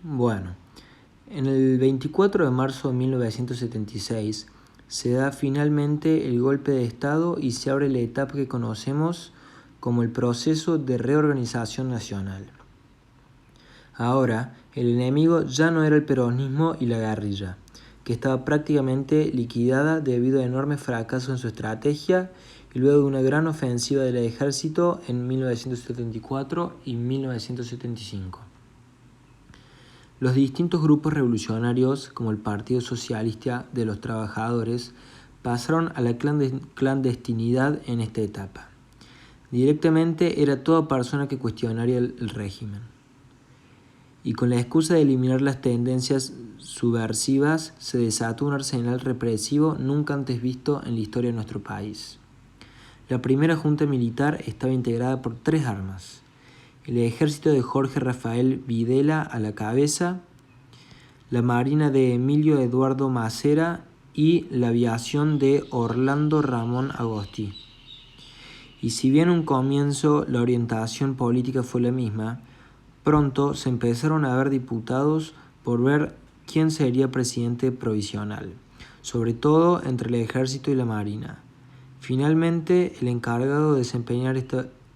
Bueno, en el 24 de marzo de 1976 se da finalmente el golpe de Estado y se abre la etapa que conocemos como el proceso de reorganización nacional. Ahora, el enemigo ya no era el peronismo y la guerrilla, que estaba prácticamente liquidada debido a enormes fracasos en su estrategia y luego de una gran ofensiva del ejército en 1974 y 1975. Los distintos grupos revolucionarios, como el Partido Socialista de los Trabajadores, pasaron a la clandestinidad en esta etapa. Directamente era toda persona que cuestionaría el régimen. Y con la excusa de eliminar las tendencias subversivas, se desató un arsenal represivo nunca antes visto en la historia de nuestro país. La primera junta militar estaba integrada por 3 armas: el ejército de Jorge Rafael Videla a la cabeza, la marina de Emilio Eduardo Macera y la aviación de Orlando Ramón Agostí. Y si bien en un comienzo la orientación política fue la misma, pronto se empezaron a ver diputados por ver quién sería presidente provisional, sobre todo entre el ejército y la marina. Finalmente, el encargado de desempeñar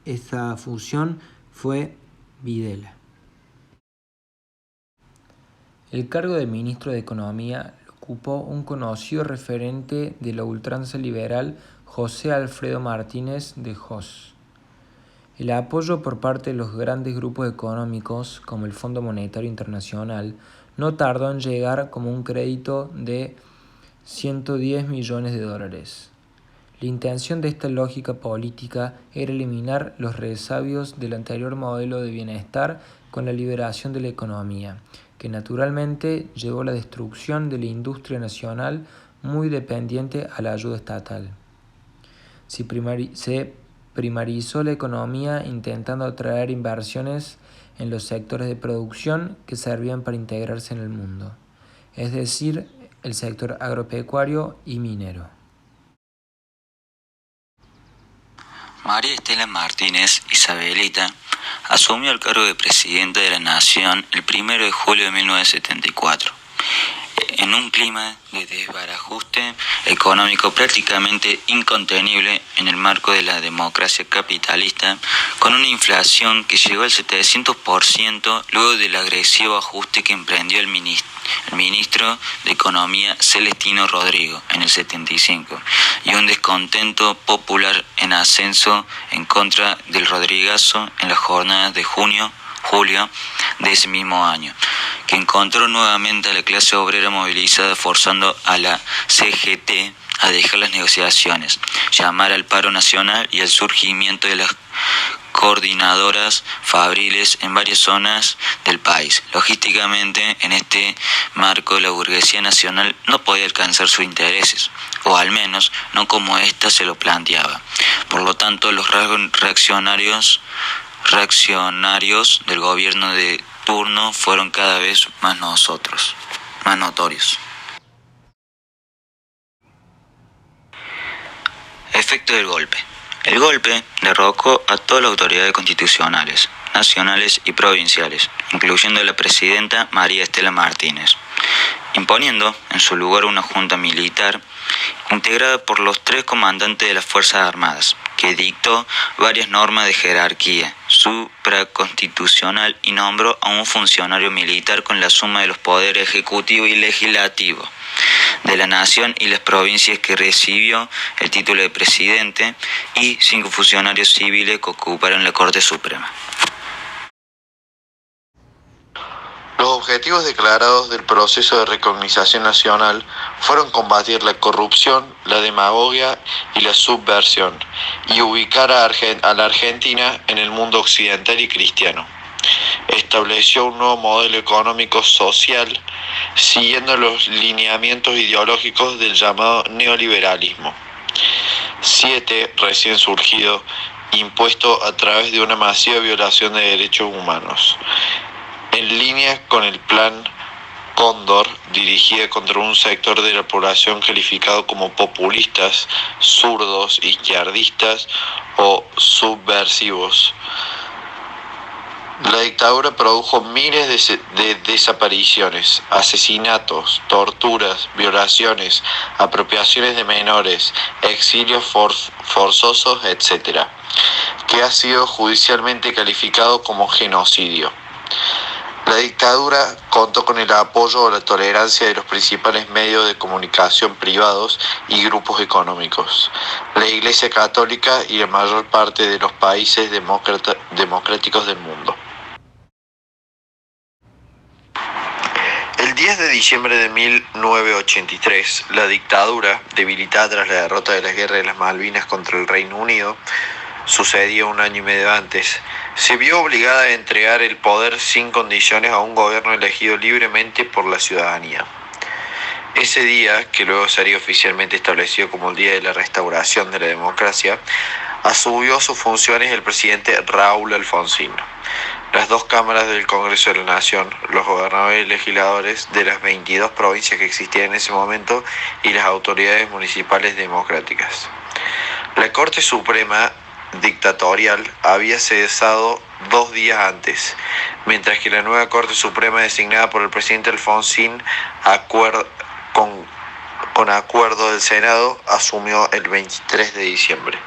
esta función fue Videla. El cargo de ministro de Economía lo ocupó un conocido referente de la ultranza liberal, José Alfredo Martínez de Hoz. El apoyo por parte de los grandes grupos económicos, como el Fondo Monetario Internacional, no tardó en llegar como un crédito de $110 millones. La intención de esta lógica política era eliminar los resabios del anterior modelo de bienestar con la liberación de la economía, que naturalmente llevó a la destrucción de la industria nacional muy dependiente a la ayuda estatal. Se primarizó la economía intentando atraer inversiones en los sectores de producción que servían para integrarse en el mundo, es decir, el sector agropecuario y minero. María Estela Martínez, Isabelita, asumió el cargo de presidenta de la Nación el 1 de julio de 1974, en un clima de desbarajuste económico prácticamente incontenible en el marco de la democracia capitalista, con una inflación que llegó al 700% luego del agresivo ajuste que emprendió el ministro de Economía Celestino Rodrigo en el 75, y un descontento popular en ascenso en contra del Rodrigazo en las jornadas de julio de ese mismo año, que encontró nuevamente a la clase obrera movilizada forzando a la CGT a dejar las negociaciones, llamar al paro nacional y al surgimiento de las coordinadoras fabriles en varias zonas del país. Logísticamente, en este marco, la burguesía nacional no podía alcanzar sus intereses, o al menos no como ésta se lo planteaba. Por lo tanto, los rasgos reaccionarios del gobierno de turno fueron cada vez más notorios. Efecto del golpe. El golpe derrocó a todas las autoridades constitucionales, nacionales y provinciales, incluyendo a la presidenta María Estela Martínez, imponiendo en su lugar una junta militar integrada por los 3 comandantes de las Fuerzas Armadas, que dictó varias normas de jerarquía supraconstitucional y nombró a un funcionario militar con la suma de los poderes ejecutivo y legislativo de la nación y las provincias, que recibió el título de presidente, y 5 funcionarios civiles que ocuparon la Corte Suprema. Los objetivos declarados del proceso de reorganización nacional fueron combatir la corrupción, la demagogia y la subversión, y ubicar a la Argentina en el mundo occidental y cristiano. Estableció un nuevo modelo económico social siguiendo los lineamientos ideológicos del llamado neoliberalismo. 7, recién surgido, impuesto a través de una masiva violación de derechos humanos, en línea con el Plan Cóndor, dirigida contra un sector de la población calificado como populistas, zurdos, izquierdistas o subversivos. La dictadura produjo miles de desapariciones, asesinatos, torturas, violaciones, apropiaciones de menores, exilios forzosos, etc., que ha sido judicialmente calificado como genocidio. La dictadura contó con el apoyo o la tolerancia de los principales medios de comunicación privados y grupos económicos, la Iglesia Católica y la mayor parte de los países democráticos del mundo. El 10 de diciembre de 1983, la dictadura, debilitada tras la derrota de la Guerra de las Malvinas contra el Reino Unido, sucedió un año y medio antes, se vio obligada a entregar el poder sin condiciones a un gobierno elegido libremente por la ciudadanía. Ese día, que luego sería oficialmente establecido como el Día de la Restauración de la Democracia, asumió sus funciones el presidente Raúl Alfonsín. Las dos cámaras del Congreso de la Nación, los gobernadores y legisladores de las 22 provincias que existían en ese momento y las autoridades municipales democráticas. La Corte Suprema dictatorial había cesado 2 días antes, mientras que la nueva Corte Suprema designada por el presidente Alfonsín con acuerdo del Senado asumió el 23 de diciembre.